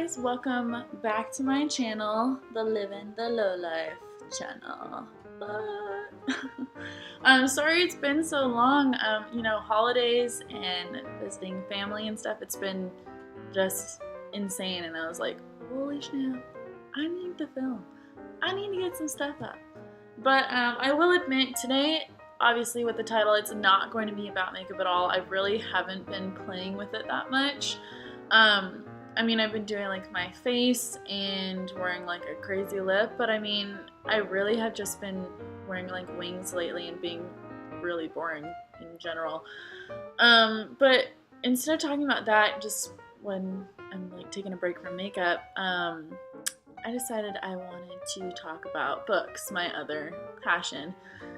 guys, welcome back to my channel, the Livinthelolife channel. I'm sorry it's been so long. Holidays and visiting family and stuff, it's been just insane, and I was like, holy snap, I need to film. I need to get some stuff up. But I will admit, today, obviously with the title, it's not going to be about makeup at all. I really haven't been playing with it that much. I've been doing like my face and wearing like a crazy lip, but I really have just been wearing like wings lately and being really boring in general. But instead of talking about that, just when I'm like taking a break from makeup, I decided I wanted to talk about books, my other passion.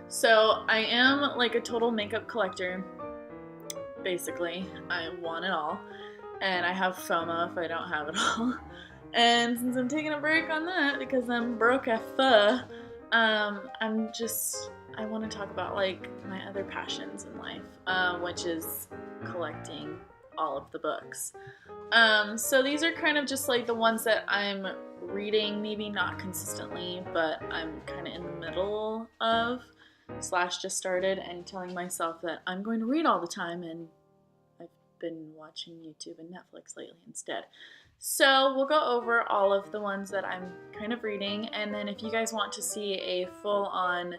So I am like a total makeup collector. Basically, I want it all. And I have FOMO if I don't have it all. And since I'm taking a break on that because I'm broke as fuck, I want to talk about like my other passions in life, which is collecting all of the books. So these are kind of just like the ones that I'm reading, maybe not consistently, but I'm kind of in the middle of, / just started, and telling myself that I'm going to read all the time, and been watching YouTube and Netflix lately instead. So we'll go over all of the ones that I'm kind of reading, and then if you guys want to see a full-on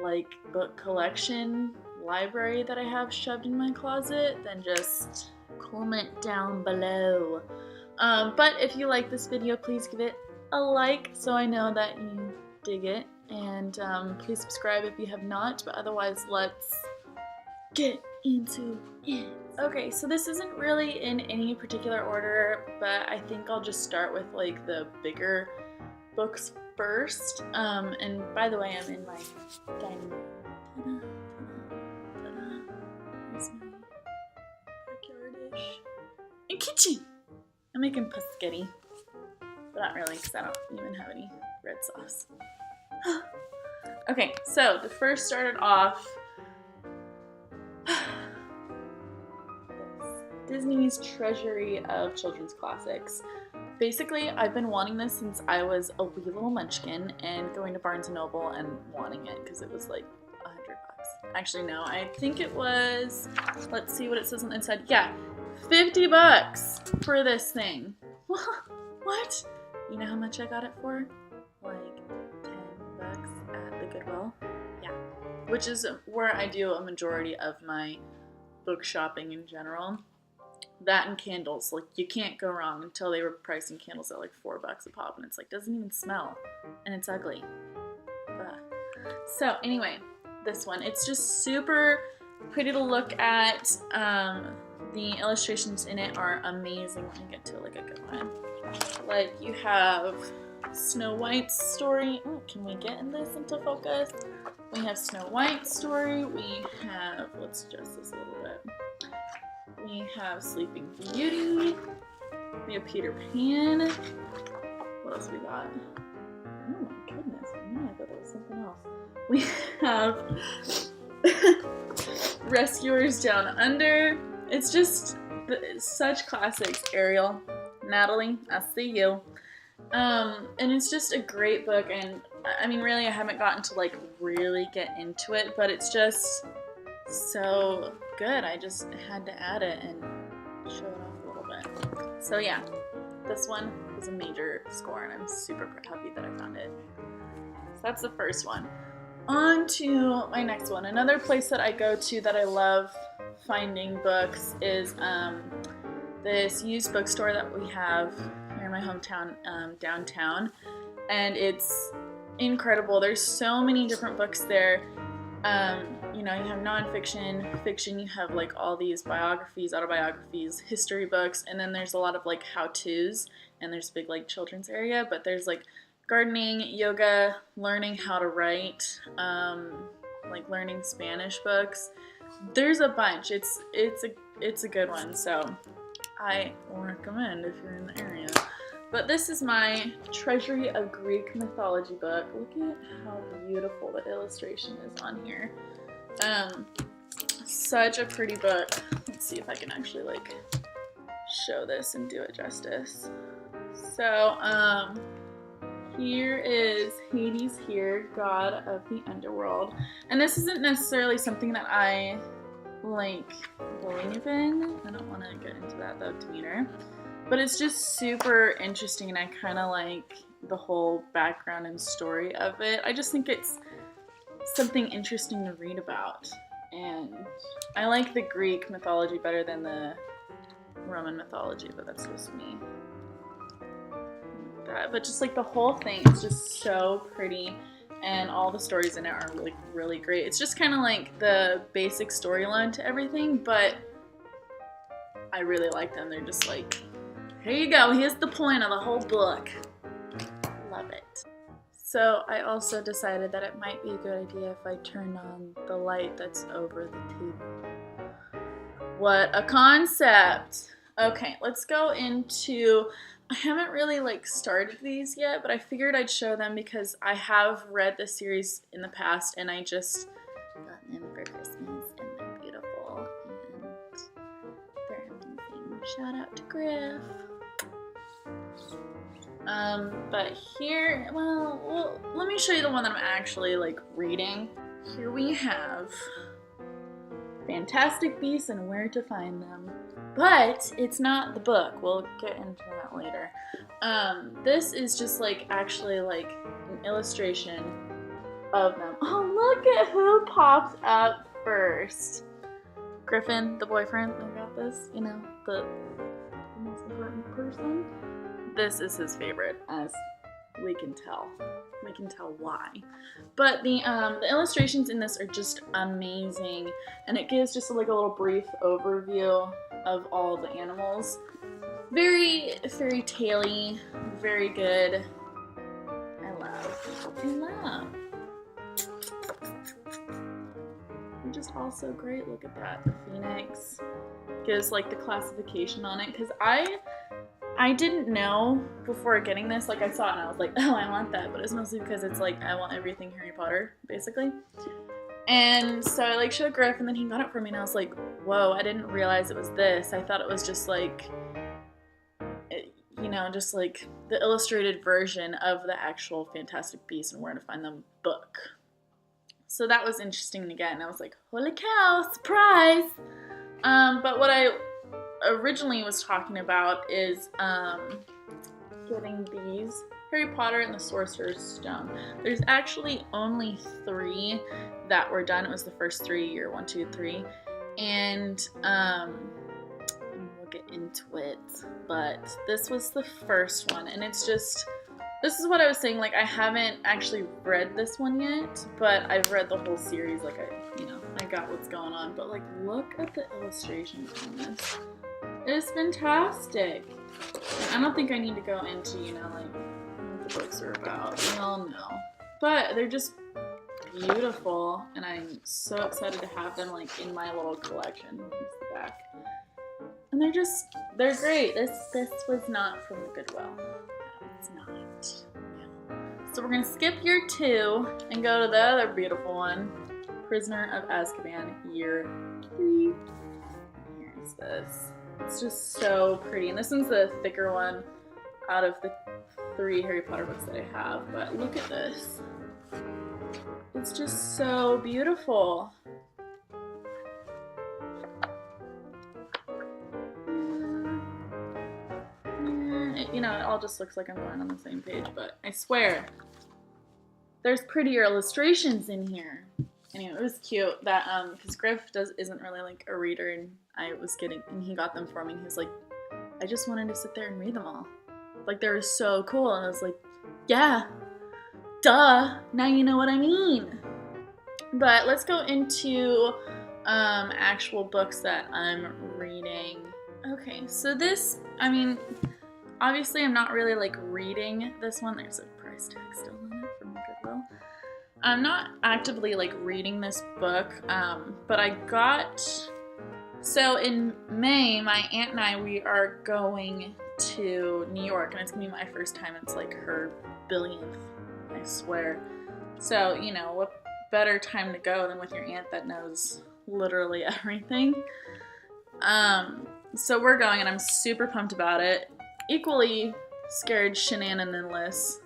like book collection library that I have shoved in my closet, then just comment down below. But if you like this video, please give it a like so I know that you dig it, and please subscribe if you have not, but otherwise let's get into it. Okay, so this isn't really in any particular order, but I think I'll just start with like the bigger books first. And by the way, I'm in my dining room. Here's my backyard-ish. And kitchen! I'm making paschetti. But not really, because I don't even have any red sauce. Okay, so the first started off Disney's Treasury of Children's Classics. Basically, I've been wanting this since I was a wee little munchkin and going to Barnes & Noble and wanting it because it was like $100. Actually, no, I think it was, let's see what it says on the inside. Yeah, $50 for this thing. What? You know how much I got it for? Like $10 at the Goodwill. Yeah, which is where I do a majority of my book shopping in general. That and candles, like you can't go wrong. Until they were pricing candles at like $4 a pop, and it's like doesn't even smell, and it's ugly. So anyway, this one, it's just super pretty to look at. The illustrations in it are amazing. Let me get to like a good one. Like you have Snow White's story. Oh, can we get in this into focus? We have Snow White's story. We have, let's adjust this a little bit. We have Sleeping Beauty. We have Peter Pan. What else we got? Oh my goodness. I thought that was something else. We have Rescuers Down Under. It's just such classics. Ariel, Natalie, I see you. And it's just a great book. And really, I haven't gotten to like really get into it, but it's just so good. I just had to add it and show it off a little bit. So yeah, this one was a major score, and I'm super happy that I found it. So that's the first one. On to my next one. Another place that I go to that I love finding books is this used bookstore that we have here in my hometown, downtown, and it's incredible. There's so many different books there. You have nonfiction, fiction, you have like all these biographies, autobiographies, history books, and then there's a lot of like how-tos, and there's a big like children's area, but there's like gardening, yoga, learning how to write, like learning Spanish books. There's a bunch. It's a good one, so I recommend if you're in the area. But this is my Treasury of Greek Mythology book. Look at how beautiful the illustration is on here. Such a pretty book. Let's see if I can actually like show this and do it justice. So, here is Hades here, god of the underworld. And this isn't necessarily something that I, like, believe in. I don't want to get into that, though, demeanor. But it's just super interesting, and I kind of like the whole background and story of it. I just think it's something interesting to read about. And I like the Greek mythology better than the Roman mythology, but that's just me. But just like the whole thing is just so pretty, and all the stories in it are like really great. It's just kind of like the basic storyline to everything, but I really like them. They're just like, here you go, here's the point of the whole book. Love it. So I also decided that it might be a good idea if I turned on the light that's over the table. What a concept! Okay, let's go into, I haven't really like started these yet, but I figured I'd show them because I have read this series in the past and I just got them for Christmas and they're beautiful and they're amazing. Shout out to Griff. But here, well, let me show you the one that I'm actually like reading. Here we have Fantastic Beasts and Where to Find Them. But it's not the book. We'll get into that later. This is just like actually like an illustration of them. Oh, look at who popped up first. Griffin, the boyfriend who got this, you know, the most important person. This is his favorite, as we can tell. We can tell why. But the illustrations in this are just amazing, and it gives just like a little brief overview of all the animals. Very fairy tale-y, very good. I love. They're just all so great. Look at that. The phoenix gives like the classification on it, because I didn't know before getting this, like I saw it and I was like, oh, I want that, but it's mostly because it's like, I want everything Harry Potter, basically. And so I like showed Griff and then he got it for me and I was like, whoa, I didn't realize it was this. I thought it was just like, you know, just like the illustrated version of the actual Fantastic Beasts and Where to Find Them book. So that was interesting to get, and I was like, holy cow, surprise! But what I originally was talking about is getting these Harry Potter and the Sorcerer's Stone. There's actually only 3 that were done. It was the first 3, year 1, 2, 3, and we'll get into it. But this was the first one, and it's just, this is what I was saying. Like, I haven't actually read this one yet, but I've read the whole series. Like, I got what's going on. But like, look at the illustrations on this. It's fantastic. I don't think I need to go into, you know, like what the books are about. We all know. But they're just beautiful, and I'm so excited to have them like in my little collection. Here's the back. And they're great. This was not from the Goodwill. No, it's not. No. So we're gonna skip year 2 and go to the other beautiful one, Prisoner of Azkaban, year 3. Here's this. It's just so pretty, and this one's the thicker one out of the 3 Harry Potter books that I have, but look at this. It's just so beautiful. You know, it all just looks like I'm going on the same page, but I swear, there's prettier illustrations in here. Anyway, it was cute that, because Griff isn't really like a reader, and and he got them for me. He was like, I just wanted to sit there and read them all. Like, they were so cool, and I was like, yeah, duh, now you know what I mean. But let's go into actual books that I'm reading. Okay, so this, I mean, obviously I'm not really like reading this one. There's a price tag still on it from Goodwill. I'm not actively like reading this book, but I got, so in May, my aunt and I, we are going to New York, and it's gonna be my first time. It's like her 1000th, I swear. So, you know, what better time to go than with your aunt that knows literally everything. So we're going, and I'm super pumped about it. Equally scared shenanigans.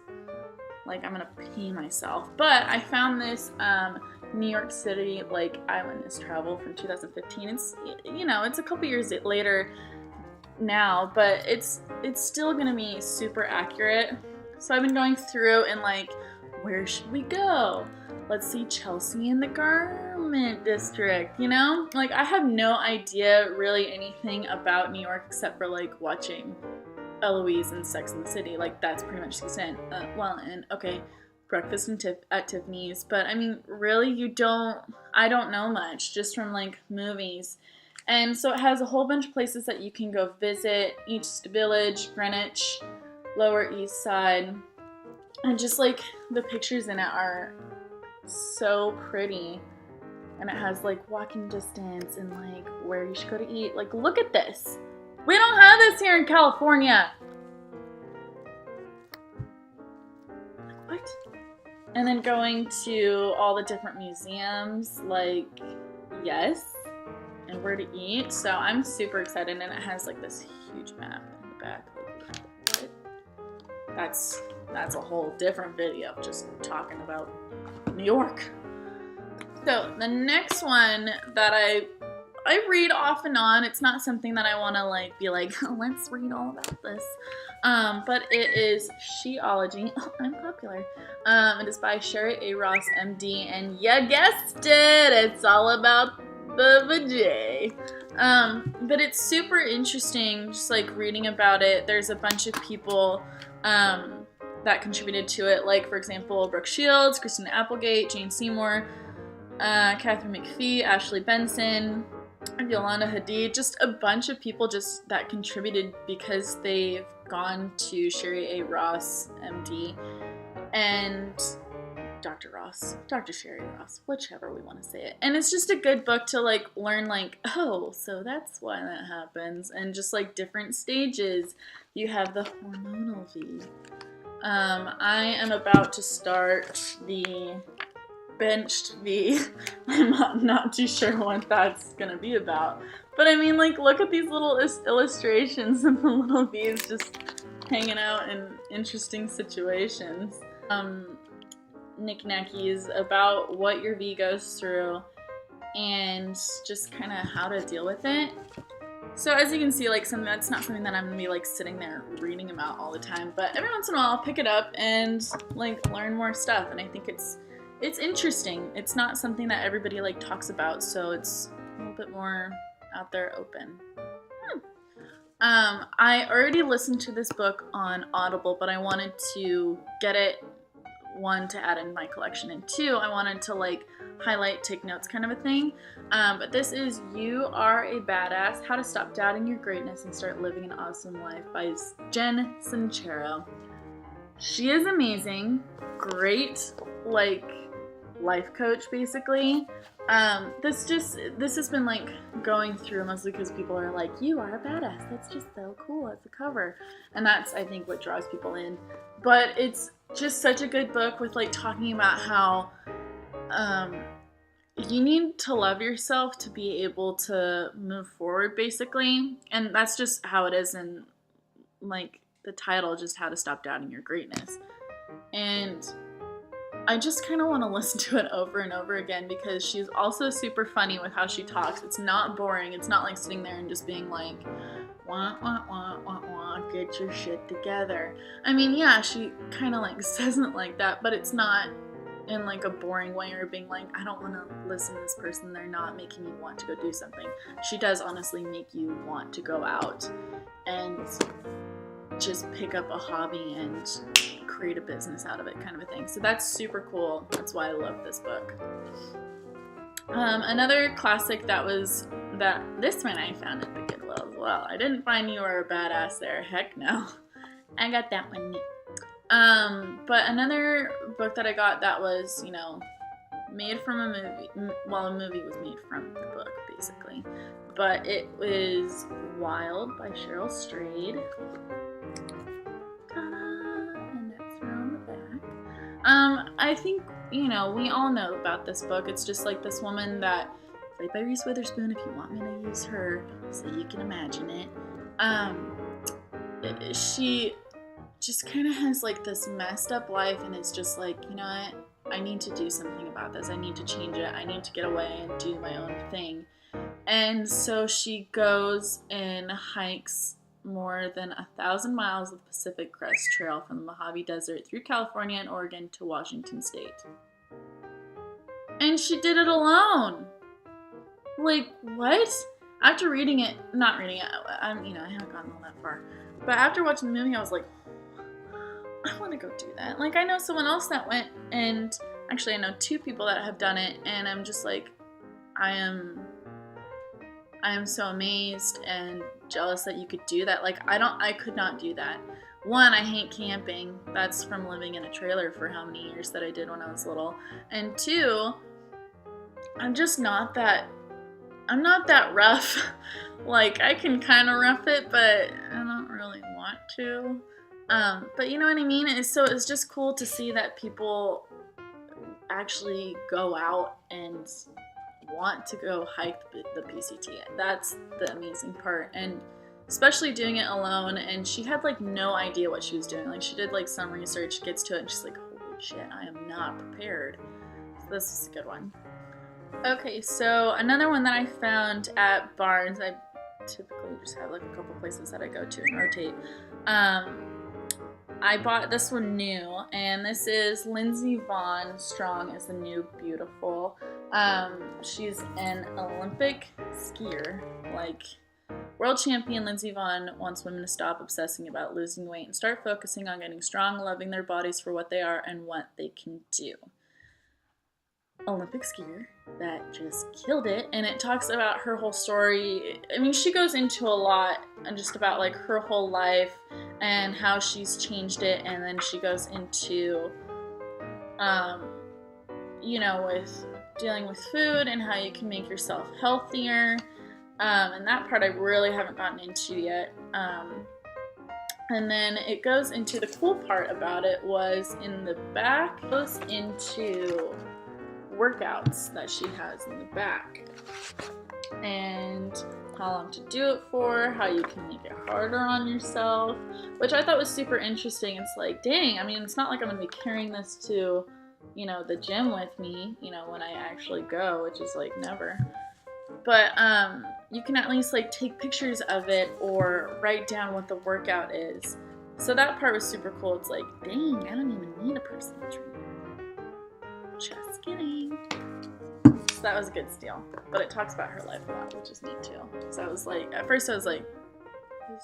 Like, I'm gonna pee myself. But I found this New York City, like, eyewitness travel from 2015. It's, you know, it's a couple years later now, but it's still gonna be super accurate. So I've been going through and like, where should we go? Let's see Chelsea in the garment district, you know? Like, I have no idea really anything about New York except for like watching Eloise and Sex and the City. Like, that's pretty much the extent. Well, and okay, Breakfast at Tiffany's, but I mean, really, I don't know much just from like movies. And so it has a whole bunch of places that you can go visit: East Village, Greenwich, Lower East Side, and just like the pictures in it are so pretty. And it has like walking distance and like where you should go to eat. Like, look at this. We don't have this here in California. Like, what? And then going to all the different museums, like, yes, and where to eat. So I'm super excited, and it has like this huge map in the back. What? That's a whole different video, just talking about New York. So the next one that I read off and on. It's not something that I want to like be like, oh, let's read all about this. But it is Geology. Oh, I'm popular. It is by Sherry A. Ross, MD, and you guessed it, it's all about the vajay. But it's super interesting, just like reading about it. There's a bunch of people that contributed to it, like for example, Brooke Shields, Christina Applegate, Jane Seymour, Catherine McPhee, Ashley Benson, Yolanda Hadid, just a bunch of people just that contributed because they've gone to Sherry A. Ross, MD, and Dr. Sherry Ross, whichever we want to say it. And it's just a good book to like learn like, oh, so that's why that happens, and just like different stages. You have the hormonal V. I am about to start the benched V. I'm not too sure what that's gonna be about, but I mean, like, look at these little illustrations of the little V's just hanging out in interesting situations. Knickknackies about what your V goes through and just kind of how to deal with it. So as you can see, like, that's not something that I'm gonna be like sitting there reading about all the time, but every once in a while I'll pick it up and like learn more stuff, and I think it's interesting. It's not something that everybody like talks about, so it's a little bit more out there open. I already listened to this book on Audible, but I wanted to get it, one, to add in my collection, and two, I wanted to like highlight, take notes kind of a thing. But this is You Are a Badass: How to Stop Doubting Your Greatness and Start Living an Awesome Life by Jen Sincero. She is amazing, great, like, life coach basically. This has been like going through mostly because people are like, you are a badass, that's just so cool as a cover, and that's, I think, what draws people in. But it's just such a good book with like talking about how you need to love yourself to be able to move forward basically, and that's just how it is in like the title, just How to Stop Doubting Your Greatness. And I just kind of want to listen to it over and over again because she's also super funny with how she talks. It's not boring. It's not like sitting there and just being like, wah, wah, wah, wah, wah, get your shit together. I mean, yeah, she kind of like says it like that, but it's not in like a boring way or being like, I don't want to listen to this person, they're not making me want to go do something. She does honestly make you want to go out and just pick up a hobby and create a business out of it, kind of a thing. So that's super cool. That's why I love this book. Another classic this one I found at the Goodwill as well. I didn't find You Are a Badass there. Heck no. I got that one. But another book that I got that was, you know, made from a movie. Well, a movie was made from the book, basically. But it was Wild by Cheryl Strayed. I think, you know, we all know about this book. It's just like this woman that, played by Reese Witherspoon, if you want me to use her so you can imagine it. She just kind of has like this messed up life, and it's just like, you know what, I need to do something about this. I need to change it. I need to get away and do my own thing. And so she goes and hikes more than 1,000 miles of the Pacific Crest Trail from the Mojave Desert through California and Oregon to Washington State. And she did it alone. Like, what? After reading it, not reading it, I haven't gotten all that far. But after watching the movie, I was like, I want to go do that. Like, I know someone else that went, and actually I know 2 people that have done it, and I'm just like, I am so amazed and jealous that you could do that. Like, I could not do that. 1, I hate camping. That's from living in a trailer for how many years that I did when I was little. And 2, I'm not that rough. Like, I can kind of rough it, but I don't really want to. But you know what I mean? It's just cool to see that people actually go out and want to go hike the PCT. That's the amazing part. And especially doing it alone, and she had like no idea what she was doing. Like, she did like some research, gets to it, and she's like, holy shit, I am not prepared. So this is a good one. Okay, so another one that I found at Barnes, I typically just have like a couple places that I go to and rotate. I bought this one new, and this is Lindsey Vonn Strong is the New Beautiful. She's an Olympic skier. Like, world champion Lindsey Vonn wants women to stop obsessing about losing weight and start focusing on getting strong, loving their bodies for what they are and what they can do. Olympic skier that just killed it, and it talks about her whole story. I mean, she goes into a lot and just about like her whole life and how she's changed it, and then she goes into with dealing with food and how you can make yourself healthier, and that part I really haven't gotten into yet. And then it goes into the cool part about it was in the back, it goes into workouts that she has in the back and how long to do it for, how you can make it harder on yourself, which I thought was super interesting. It's like, dang, I mean, it's not like I'm gonna be carrying this to, the gym with me, when I actually go, which is like never. But you can at least like take pictures of it or write down what the workout is. So that part was super cool. It's like, dang, I don't even need a personal trainer. Just kidding. So that was a good steal. But it talks about her life a lot, which is neat too. So I was like, at first I was like, who's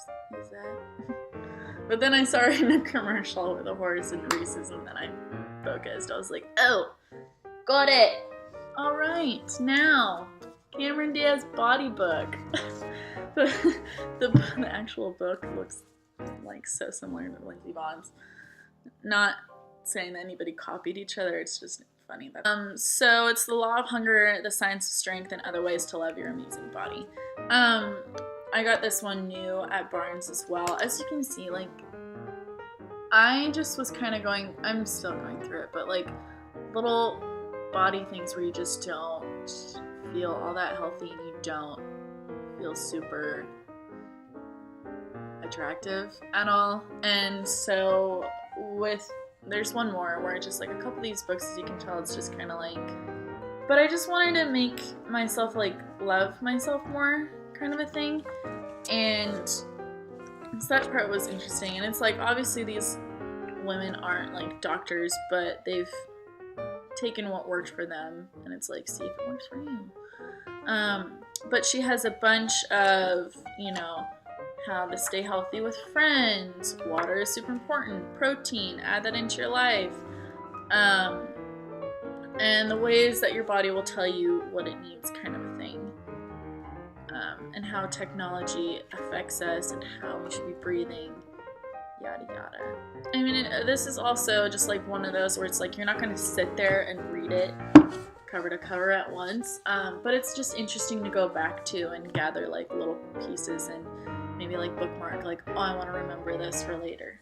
that? But then I saw her in a commercial with a horse and Reese's, and then I focused. I was like, oh, got it. All right, now, Cameron Diaz body book. the actual book looks like so similar to Lindsey Vonn's. Not saying that anybody copied each other, it's just funny that so it's The Law of Hunger, The Science of Strength, and Other Ways to Love Your Amazing Body. I got this one new at Barnes as well. As you can see, like, I just was kind of going, I'm still going through it, but like little body things where you just don't feel all that healthy and you don't feel super attractive at all. And so there's one more where just like a couple of these books, as you can tell, it's just kind of like, but I just wanted to make myself like love myself more kind of a thing. And so that part was interesting. And it's like, obviously these women aren't like doctors, but they've taken what worked for them, and it's like, see if it works for you. But she has a bunch of, how to stay healthy with friends, water is super important, protein, add that into your life, and the ways that your body will tell you what it needs, kind of a thing, and how technology affects us and how we should be breathing, yada yada. I mean, this is also just like one of those where it's like you're not going to sit there and read it cover to cover at once, but it's just interesting to go back to and gather like little pieces and maybe like bookmark, like, oh, I want to remember this for later.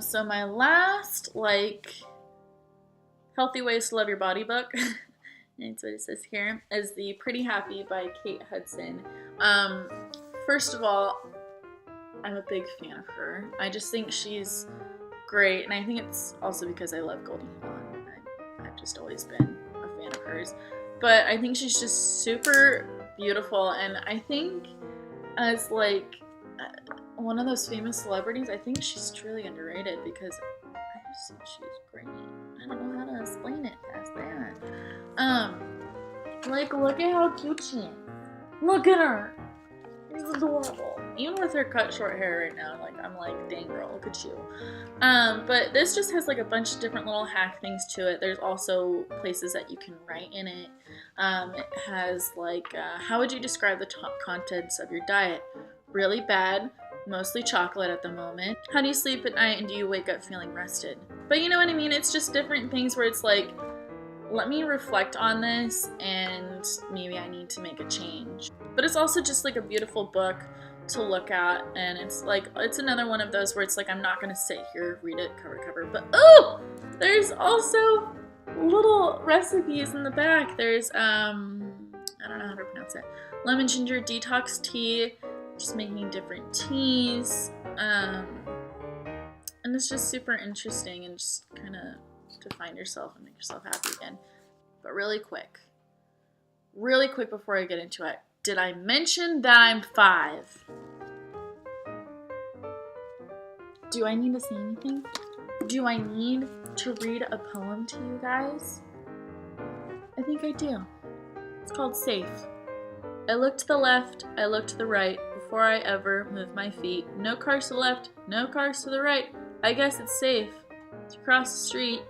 So my last like Healthy Ways to Love Your Body book, that's what it says here, is The Pretty Happy by Kate Hudson. First of all, I'm a big fan of her. I just think she's great, and I think it's also because I love Goldie Hawn. I've just always been a fan of hers. But I think she's just super beautiful, and I think as like one of those famous celebrities, I think she's truly underrated because I just think she's great. I don't know how to explain it past that. Like, look at how cute she is. Look at her. She's adorable. Even with her cut short hair right now, like, I'm like, dang girl, look at you. But this just has like a bunch of different little hack things to it. There's also places that you can write in it. It has like, how would you describe the top contents of your diet? Really bad, mostly chocolate at the moment. How do you sleep at night and do you wake up feeling rested? But you know what I mean? It's just different things where it's like, let me reflect on this and maybe I need to make a change. But it's also just like a beautiful book to look at, and it's like, it's another one of those where it's like, I'm not gonna sit here, read it cover to cover, but oh! There's also little recipes in the back. There's, I don't know how to pronounce it. Lemon ginger detox tea, just making different teas. And it's just super interesting and just kind of to find yourself and make yourself happy again. But really quick before I get into it, did I mention that I'm 5? Do I need to say anything? Do I need to read a poem to you guys? I think I do. It's called Safe. I look to the left, I look to the right, before I ever move my feet. No cars to the left, no cars to the right. I guess it's safe to cross the street.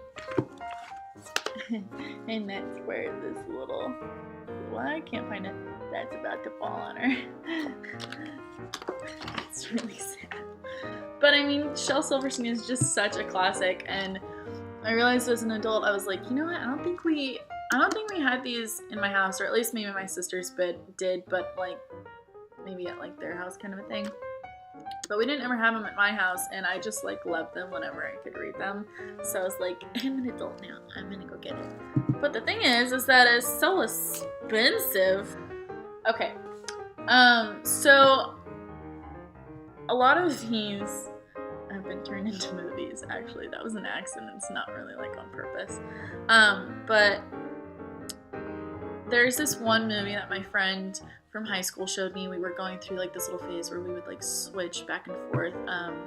And that's where this little, well, I can't find it, that's about to fall on her. It's really sad. But I mean, Shel Silverstein is just such a classic, and I realized as an adult, I was like, you know what, I don't think we had these in my house, or at least maybe my sisters did, but like, maybe at like their house kind of a thing. But we didn't ever have them at my house, and I just like loved them whenever I could read them. So I was like, I'm an adult now, I'm gonna go get it. But the thing is that it's so expensive. Okay, so a lot of these have been turned into movies. Actually, that was an accident. It's not really like on purpose. But there's this one movie that my friend from high school showed me. We were going through like this little phase where we would like switch back and forth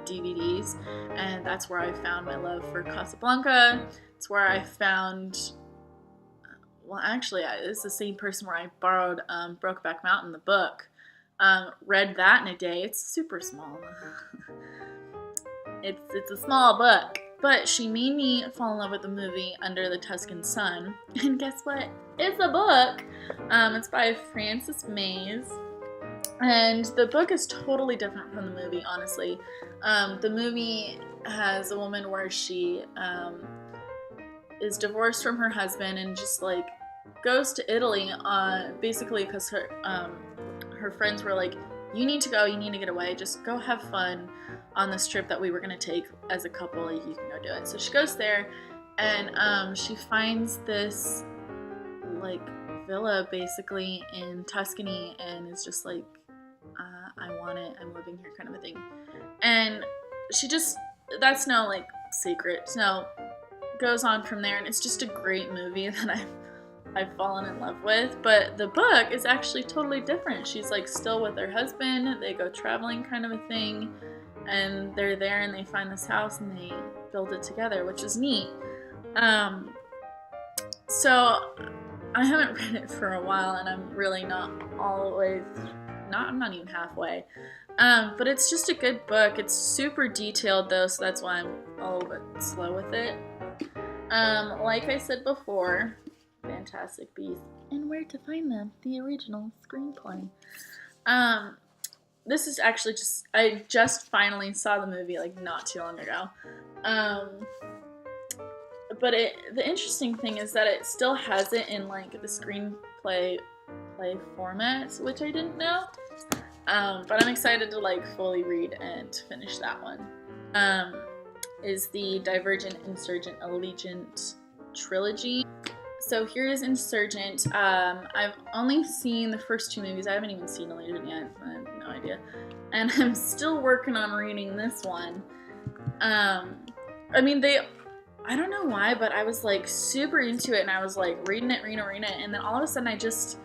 DVDs, and that's where I found my love for Casablanca. It's where I found, well, actually, it's the same person where I borrowed Brokeback Mountain, the book. Read that in a day. It's super small. It's a small book. But she made me fall in love with the movie Under the Tuscan Sun. And guess what? It's a book. It's by Frances Mays. And the book is totally different from the movie, honestly. The movie has a woman where she is divorced from her husband and just like goes to Italy basically because her friends were like, you need to go, you need to get away, just go have fun on this trip that we were going to take as a couple, like, you can go do it. So she goes there, and she finds this like villa basically in Tuscany, and is just like, I want it, I'm living here kind of a thing. And she just, that's no like secret, no, goes on from there, and it's just a great movie that I've fallen in love with. But the book is actually totally different. She's like still with her husband, they go traveling kind of a thing, and they're there and they find this house and they build it together, which is neat. So I haven't read it for a while, and I'm really not all the way, I'm not even halfway. But it's just a good book. It's super detailed though, so that's why I'm a little bit slow with it. Like I said before, Fantastic Beasts and Where to Find Them, the original screenplay. This is actually I just finally saw the movie like not too long ago. But the interesting thing is that it still has it in like the screenplay format, which I didn't know. But I'm excited to like fully read and finish that one. Is the Divergent, Insurgent, Allegiant trilogy. So here is Insurgent. I've only seen the first 2 movies. I haven't even seen Allegiant yet. no idea. And I'm still working on reading this one. I mean, I don't know why, but I was like super into it, and I was like reading it, and then all of a sudden I just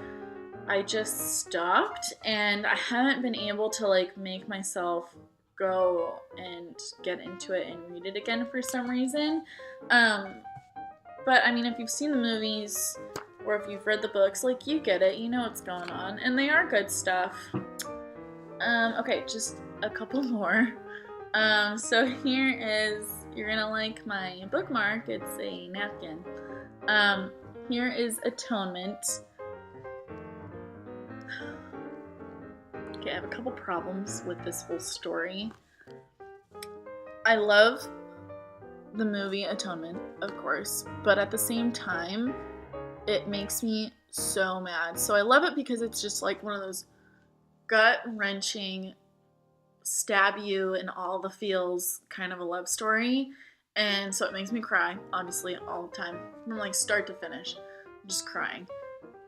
stopped, and I haven't been able to like make myself go and get into it and read it again for some reason. But I mean, if you've seen the movies or if you've read the books, like, you get it, you know what's going on, and they are good stuff. Okay, just a couple more. So here is, you're gonna like my bookmark, it's a napkin. Here is Atonement. Okay, I have a couple problems with this whole story. I love the movie Atonement, of course, but at the same time, it makes me so mad. So I love it because it's just like one of those gut-wrenching, stab you in all the feels kind of a love story. And so it makes me cry, obviously, all the time. From like start to finish, just crying.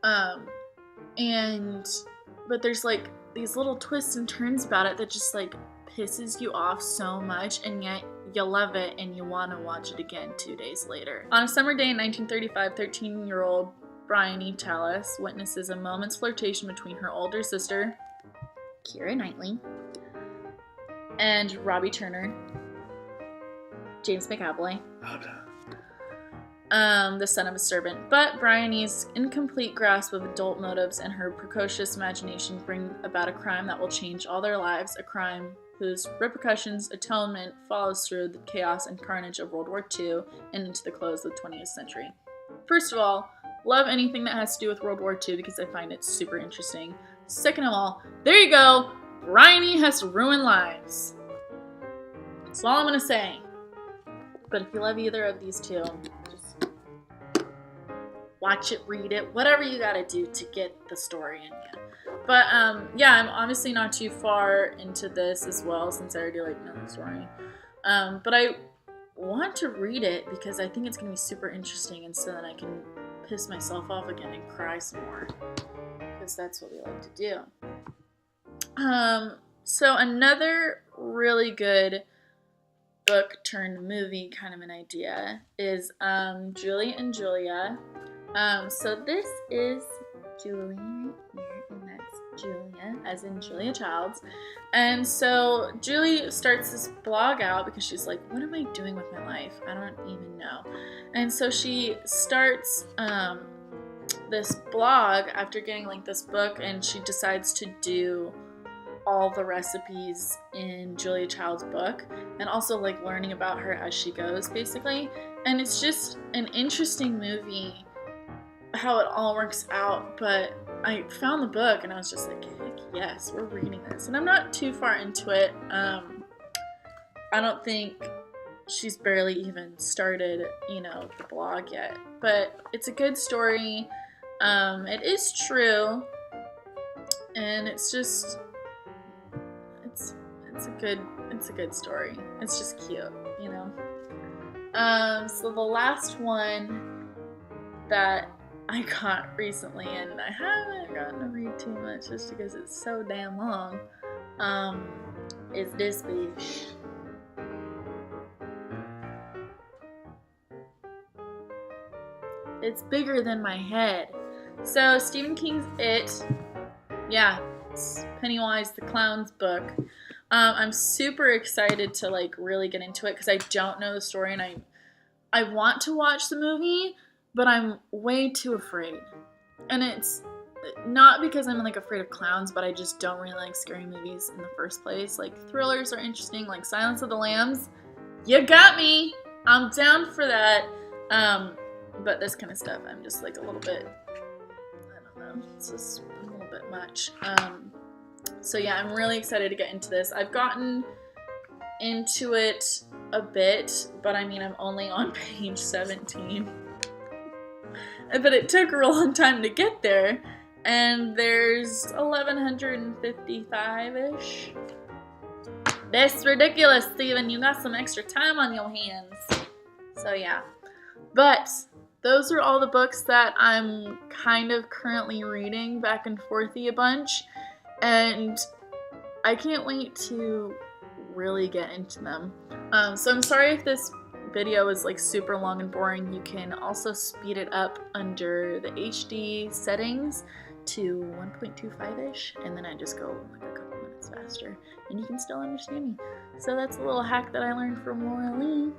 But there's like these little twists and turns about it that just like pisses you off so much, and yet you love it and you want to watch it again 2 days later. On a summer day in 1935, 13-year-old Bryony Tallis witnesses a moment's flirtation between her older sister, Keira Knightley, and Robbie Turner, James McAvoy, the son of a servant. But Bryony's incomplete grasp of adult motives and her precocious imagination bring about a crime that will change all their lives, a crime whose repercussions Atonement follows through the chaos and carnage of World War II and into the close of the 20th century. First of all, love anything that has to do with World War II because I find it super interesting. Second of all, there you go, Bryony has ruined lives. That's all I'm gonna say. But if you love either of these two, just watch it, read it, whatever you gotta do to get the story in you. But yeah, I'm obviously not too far into this as well, since I already like know the story. But I want to read it because I think it's gonna be super interesting, and so that I can piss myself off again and cry some more, because that's what we like to do. So another really good book turned movie kind of an idea is Julie and Julia. So this is Julie right here, and that's Julia, as in Julia Childs. And so Julie starts this blog out because she's like, what am I doing with my life? I don't even know. And so she starts this blog after getting like this book, and she decides to do all the recipes in Julia Child's book, and also like learning about her as she goes, basically. And it's just an interesting movie how it all works out. But I found the book and I was just like, heck yes, we're reading this. And I'm not too far into it. I don't think she's barely even started, the blog yet, but it's a good story. It is true, and it's just it's a good story. It's just cute, So the last one that I got recently, and I haven't gotten to read too much just because it's so damn long, is this bitch. It's bigger than my head. So Stephen King's It. Yeah, it's Pennywise the Clown's book. I'm super excited to like really get into it because I don't know the story, and I want to watch the movie, but I'm way too afraid. And it's not because I'm like afraid of clowns, but I just don't really like scary movies in the first place. Like thrillers are interesting, like Silence of the Lambs. You got me. I'm down for that. But this kind of stuff, I'm just like a little bit, I don't know, it's just a little bit much. So yeah, I'm really excited to get into this. I've gotten into it a bit, but I mean, I'm only on page 17. But it took a real long time to get there, and there's 1155-ish. That's ridiculous, Steven. You got some extra time on your hands. So yeah. But those are all the books that I'm kind of currently reading back and forthy a bunch. And I can't wait to really get into them. So I'm sorry if this video is like super long and boring. You can also speed it up under the HD settings to 1.25-ish, and then I just go like a couple minutes faster, and you can still understand me. So that's a little hack that I learned from Laura Lee.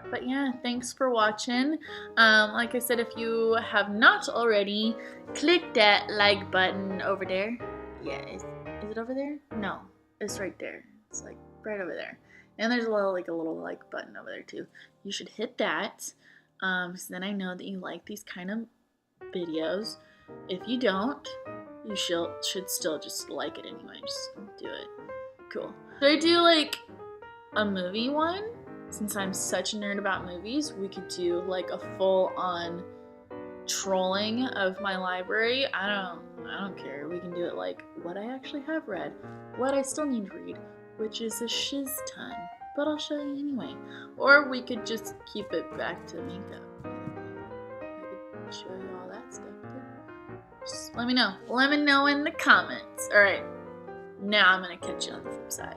But yeah, thanks for watching. Like I said, if you have not already, click that like button over there. Yeah, is it over there? No, it's right there. It's like right over there. And there's a little like button over there too. You should hit that, so then I know that you like these kind of videos. If you don't, you should still just like it anyway. Just do it. Cool. Should I do like a movie one? Since I'm such a nerd about movies, we could do like a full-on trolling of my library. I don't care. We can do it like what I actually have read, what I still need to read, which is a shiz ton, but I'll show you anyway. Or we could just keep it back to makeup. I could show you all that stuff too. Just let me know. Let me know in the comments. Alright, now I'm gonna catch you on the flip side.